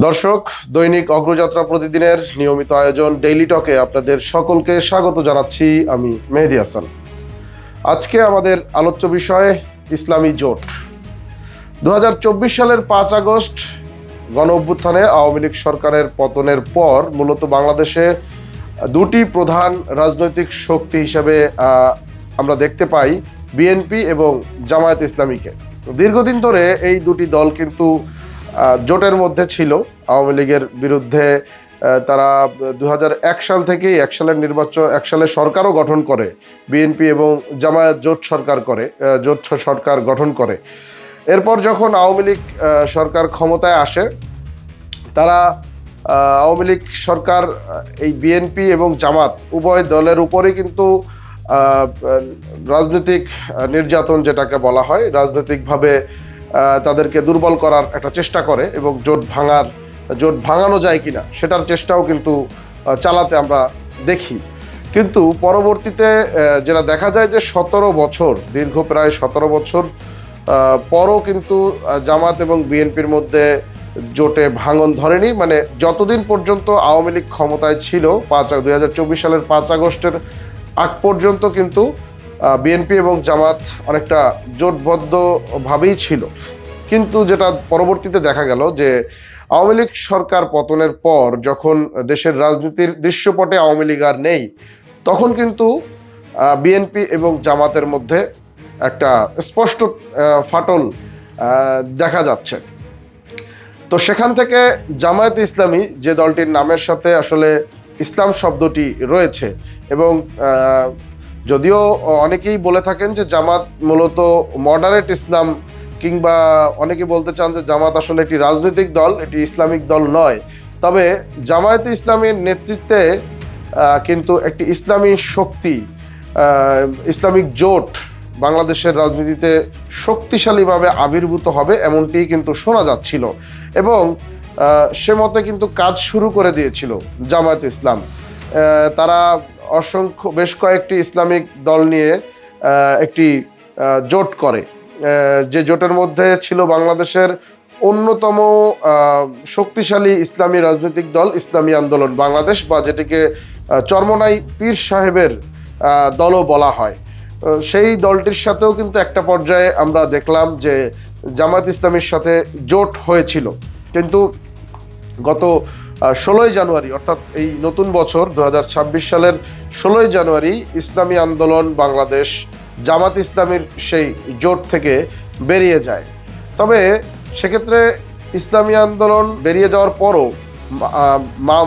দর্শক, দৈনিক অগ্রযাত্রা প্রতিদিনের নিয়মিত আয়োজন ডেইলি টকে আপনাদের সকলকে স্বাগত জানাচ্ছি। আমি মেহেদী হাসান। আজকে আমাদের আলোচ্য বিষয় ইসলামী জোট। 2024 সালের 5 আগস্ট গণ অভ্যুত্থানে আওয়ামী লীগ সরকারের পতনের পর মূলত বাংলাদেশে দুটি প্রধান রাজনৈতিক শক্তি হিসেবে আমরা দেখতে পাই বিএনপি এবং জামায়াত ইসলামীকে। দীর্ঘদিন ধরে এই দুটি দল কিন্তু জোটের মধ্যে ছিল। আওয়ামী লীগের বিরুদ্ধে তারা 2001 সাল থেকেই 1 সালের সরকারও গঠন করে, বিএনপি এবং জামায়াত জোট সরকার গঠন করে। এরপর যখন আওয়ামী লীগ সরকার ক্ষমতায় আসে, তারা আওয়ামী লীগ সরকার এই বিএনপি এবং জামাত উভয় দলের উপরেই কিন্তু রাজনৈতিক নির্যাতন, যেটাকে বলা হয়, রাজনৈতিকভাবে তাদেরকে দুর্বল করার একটা চেষ্টা করে এবং জোট ভাঙানো যায় কিনা সেটার চেষ্টাও কিন্তু চালাতে আমরা দেখি। কিন্তু পরবর্তীতে যেটা দেখা যায় যে 17 বছর, দীর্ঘ প্রায় 17 বছর পরও কিন্তু জামাত এবং বিএনপির মধ্যে জোটে ভাঙন ধরেনি। মানে যতদিন পর্যন্ত আওয়ামী লীগ ক্ষমতায় ছিল 2024 সালের 5 আগস্টের আগ পর্যন্ত কিন্তু বিএনপি এবং জামাত অনেকটা জোটবদ্ধভাবেই ছিল। কিন্তু যেটা পরবর্তীতে দেখা গেল যে আওয়ামী লীগ সরকার পতনের পর যখন দেশের রাজনীতির দৃশ্যপটে আওয়ামী লীগ আর নেই, তখন কিন্তু বিএনপি এবং জামাতের মধ্যে একটা স্পষ্ট ফাটল দেখা যাচ্ছে। তো সেখান থেকে জামায়াত ইসলামী, যে দলটির নামের সাথে আসলে ইসলাম শব্দটি রয়েছে, এবং যদিও অনেকেই বলে থাকেন যে জামাত মূলত মডারেট ইসলাম, কিংবা অনেকে বলতে চান যে জামাত আসলে একটি রাজনৈতিক দল, এটি ইসলামিক দল নয়। তবে জামায়াতে ইসলামীর নেতৃত্বে কিন্তু একটি ইসলামী শক্তি, ইসলামিক জোট বাংলাদেশের রাজনীতিতে শক্তিশালীভাবে আবির্ভূত হবে, এমনটি কিন্তু শোনা যাচ্ছিল। এবং সে মতে কিন্তু কাজ শুরু করে দিয়েছিল জামায়াত ইসলাম। তারা বেশ কয়েকটি ইসলামিক দল নিয়ে একটি জোট করে, যে জোটের মধ্যে ছিল বাংলাদেশের অন্যতম শক্তিশালী ইসলামী রাজনৈতিক দল ইসলামী আন্দোলন বাংলাদেশ, বা যেটিকে চরমোনাই পীর সাহেবের দলও বলা হয়। সেই দলটির সাথেও কিন্তু একটা পর্যায়ে আমরা দেখলাম যে জামায়াত ইসলামীর সাথে জোট হয়েছিল। কিন্তু গত 16 জানুয়ারি, অর্থাৎ এই নতুন বছর 2026 সালের 16 জানুয়ারি ইসলামী আন্দোলন বাংলাদেশ জামাত ইসলামীর সেই জোট থেকে বেরিয়ে যায়। তবে সেক্ষেত্রে ইসলামী আন্দোলন বেরিয়ে যাওয়ার পরও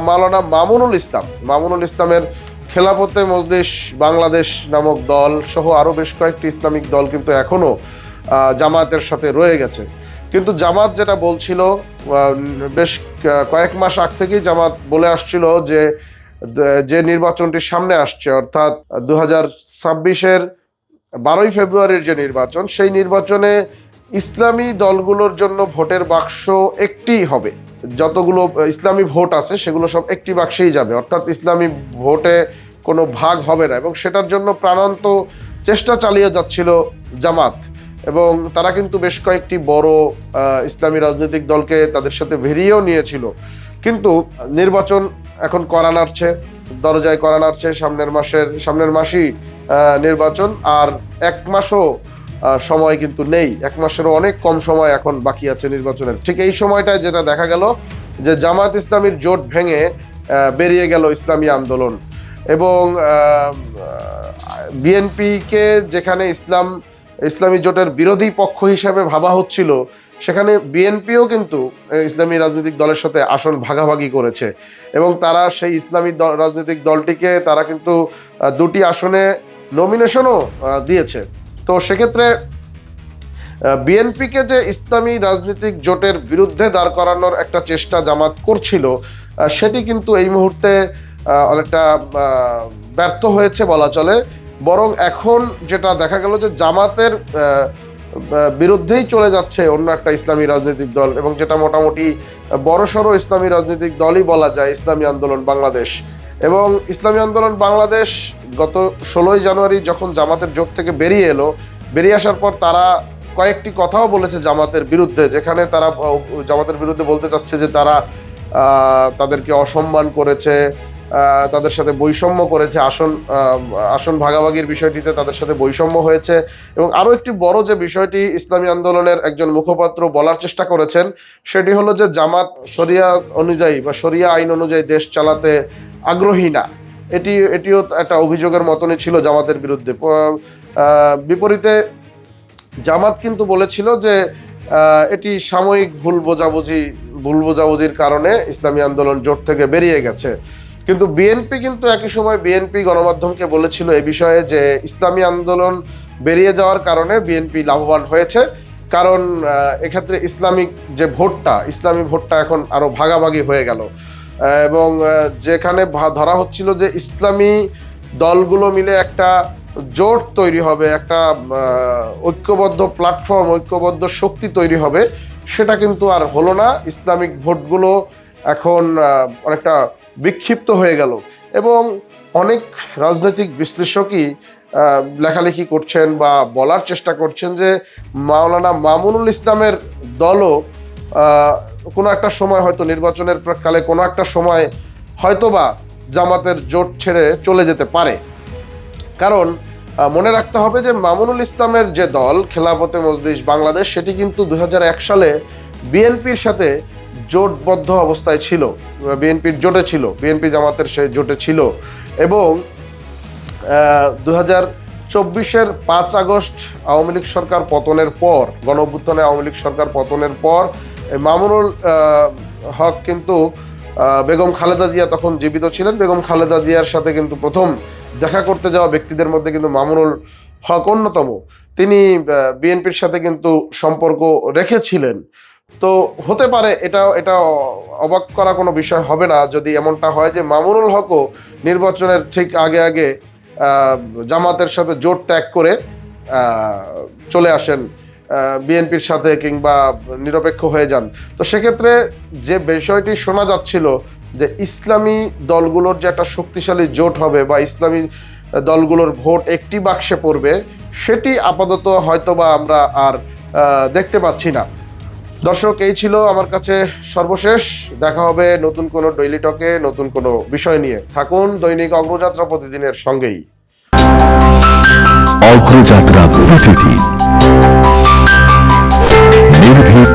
মাওলানা মামুনুল ইসলামের খেলাফতে মজলিস বাংলাদেশ নামক দল সহ আরও বেশ কয়েকটি ইসলামিক দল কিন্তু এখনও জামায়াতের সাথে রয়ে গেছে। কিন্তু জামাত যেটা বলছিল, বেশ কয়েক মাস আগ থেকেই জামাত বলে আসছিল যে নির্বাচনটি সামনে আসছে, অর্থাৎ 2026-এর 12ই ফেব্রুয়ারির যে নির্বাচন, সেই নির্বাচনে ইসলামী দলগুলোর জন্য ভোটের বাক্স একটিই হবে। যতগুলো ইসলামী ভোট আছে সেগুলো সব একটি বাক্সেই যাবে, অর্থাৎ ইসলামী ভোটে কোনো ভাগ হবে না। এবং সেটার জন্য প্রাণান্ত চেষ্টা চালিয়ে যাচ্ছিল জামাত, এবং তারা কিন্তু বেশ কয়েকটি বড় ইসলামী রাজনৈতিক দলকে তাদের সাথে ভিড়িয়েও নিয়েছিল। কিন্তু নির্বাচন এখন করা নাড়ছে, দরজায় করা নাড়ছে। সামনের মাসই নির্বাচন, আর 1 মাসও সময় কিন্তু নেই। 1 মাসেরও অনেক কম সময় এখন বাকি আছে নির্বাচনের। ঠিক এই সময়টায় যেটা দেখা গেল যে জামায়াত ইসলামীর জোট ভেঙে বেরিয়ে গেল ইসলামী আন্দোলন, এবং বিএনপিকে যেখানে ইসলামী জোটের বিরোধী পক্ষ হিসেবে ভাবা হচ্ছিল, সেখানে বিএনপিও কিন্তু ইসলামী রাজনৈতিক দলের সাথে আসন ভাগাভাগি করেছে, এবং তারা সেই ইসলামী রাজনৈতিক দলটিকে তারা কিন্তু 2টি আসনে নমিনেশনও দিয়েছে। তো সেক্ষেত্রে বিএনপিকে যে ইসলামী রাজনৈতিক জোটের বিরুদ্ধে দাঁড় করানোর একটা চেষ্টা জামাত করছিল, সেটি কিন্তু এই মুহূর্তে অনেকটা ব্যর্থ হয়েছে বলা চলে। বরং এখন যেটা দেখা গেল যে জামাতের বিরুদ্ধেই চলে যাচ্ছে অন্য একটা ইসলামী রাজনৈতিক দল, এবং যেটা মোটামুটি বড়সড় ইসলামী রাজনৈতিক দলই বলা যায়, ইসলামী আন্দোলন বাংলাদেশ। এবং ইসলামী আন্দোলন বাংলাদেশ গত 16 জানুয়ারি যখন জামাতের জোট থেকে বেরিয়ে আসার পর তারা কয়েকটি কথাও বলেছে জামাতের বিরুদ্ধে, যেখানে তারা জামাতের বিরুদ্ধে বলতে চাচ্ছে যে তারা তাদেরকে অসম্মান করেছে, তাদের সাথে বৈষম্য করেছে, আসন ভাগাভাগির বিষয়টিতে তাদের সাথে বৈষম্য হয়েছে। এবং আরও একটি বড় যে বিষয়টি ইসলামী আন্দোলনের একজন মুখপাত্র বলার চেষ্টা করেছেন, সেটি হলো যে জামাত শরিয়া অনুযায়ী বা শরিয়া আইন অনুযায়ী দেশ চালাতে আগ্রহী না। এটিও একটা অভিযোগের মতনই ছিল জামাতের বিরুদ্ধে। বিপরীতে জামাত কিন্তু বলেছিল যে এটি সাময়িক ভুল বোঝাবুঝির কারণে ইসলামী আন্দোলন জোট থেকে বেরিয়ে গেছে। কিন্তু বিএনপি কিন্তু একই সময় গণমাধ্যমকে বলেছিল এ বিষয়ে যে ইসলামী আন্দোলন বেরিয়ে যাওয়ার কারণে বিএনপি লাভবান হয়েছে, কারণ এক্ষেত্রে ইসলামী ভোটটা এখন আরো ভাগাভাগি হয়ে গেল। এবং যেখানে ধরা হচ্ছিল যে ইসলামী দলগুলো মিলে একটা জোট তৈরি হবে, একটা ঐক্যবদ্ধ প্ল্যাটফর্ম, ঐক্যবদ্ধ শক্তি তৈরি হবে, সেটা কিন্তু আর হলো না। ইসলামিক ভোটগুলো এখন অনেকটা বিক্ষিপ্ত হয়ে গেল। এবং অনেক রাজনৈতিক বিশ্লেষকই লেখালেখি করছেন বা বলার চেষ্টা করছেন যে মাওলানা মামুনুল ইসলামের দলও কোনো একটা সময় হয়তো নির্বাচনের কালে কোনো একটা সময় হয়তোবা জামাতের জোট ছেড়ে চলে যেতে পারে। কারণ মনে রাখতে হবে যে মামুনুল ইসলামের যে দল খেলাফতে মজলিস বাংলাদেশ, সেটি কিন্তু 2001 সালে বিএনপির সাথে জোটবদ্ধ অবস্থায় ছিল, বিএনপির জোটে ছিল, বিএনপি জামাতের সেই জোটে ছিল। এবং 2024-এর 5 আগস্ট আওয়ামী লীগ সরকার পতনের পর, গণঅভ্যুত্থানে আওয়ামী লীগ সরকার পতনের পর মামুনুল হক কিন্তু বেগম খালেদা জিয়া তখন জীবিত ছিলেন। বেগম খালেদা জিয়ার সাথে কিন্তু প্রথম দেখা করতে যাওয়া ব্যক্তিদের মধ্যে কিন্তু মামুনুল হক অন্যতম। তিনি বিএনপির সাথে কিন্তু সম্পর্ক রেখেছিলেন। তো হতে পারে এটা অবাক করা কোনো বিষয় হবে না যদি এমনটা হয় যে মামুনুল হকও নির্বাচনের ঠিক আগে জামাতের সাথে জোট ত্যাগ করে চলে আসেন বিএনপির সাথে, কিংবা নিরপেক্ষ হয়ে যান। তো সেক্ষেত্রে যে বিষয়টি শোনা যাচ্ছিল যে ইসলামী দলগুলোর যে একটা শক্তিশালী জোট হবে বা ইসলামী দলগুলোর ভোট একটি বাক্সে পড়বে, সেটি আপাতত হয়তোবা আমরা আর দেখতে পাচ্ছি না। দর্শক, এই ছিল আমার কাছে সর্বশেষ। দেখা হবে নতুন কোনো ডেইলি টকে, নতুন কোনো বিষয় নিয়ে। থাকুন দৈনিক অগ্রযাত্রা প্রতিদিনের সঙ্গেই। অগ্রযাত্রা প্রতিদিন, নির্ভীক